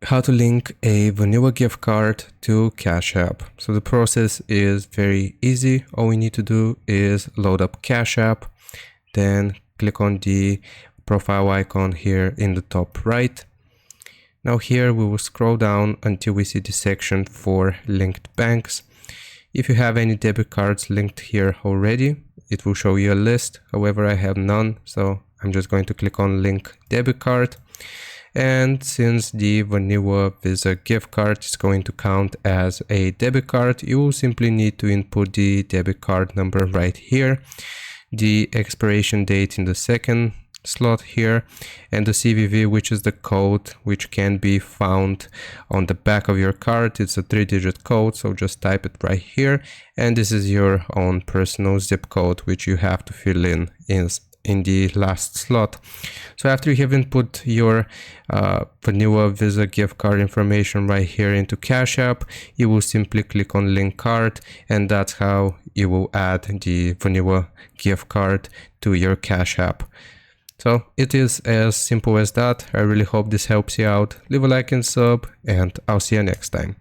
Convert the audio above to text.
How to link a vanilla gift card to Cash App. So the process is very easy. All we need to do is load up Cash App, then click on the profile icon here in the top right. Now here we will scroll down until we see the section for linked banks. If you have any debit cards linked here already, it will show you a list. However, I have none, so I'm just going to click on link debit card. And since the vanilla Visa gift card is going to count as a debit card, you will simply need to input the debit card number right here, the expiration date in the second slot here, and the CVV, which is the code which can be found on the back of your card. It's a 3-digit code, so just type it right here, and this is your own personal zip code which you have to fill in the last slot. So after you have input your vanilla Visa gift card information right here into Cash App, you will simply click on link card, and that's how you will add the vanilla gift card to your Cash App. So it is as simple as that. I really hope this helps you out. Leave a like and sub, and I'll see you next time.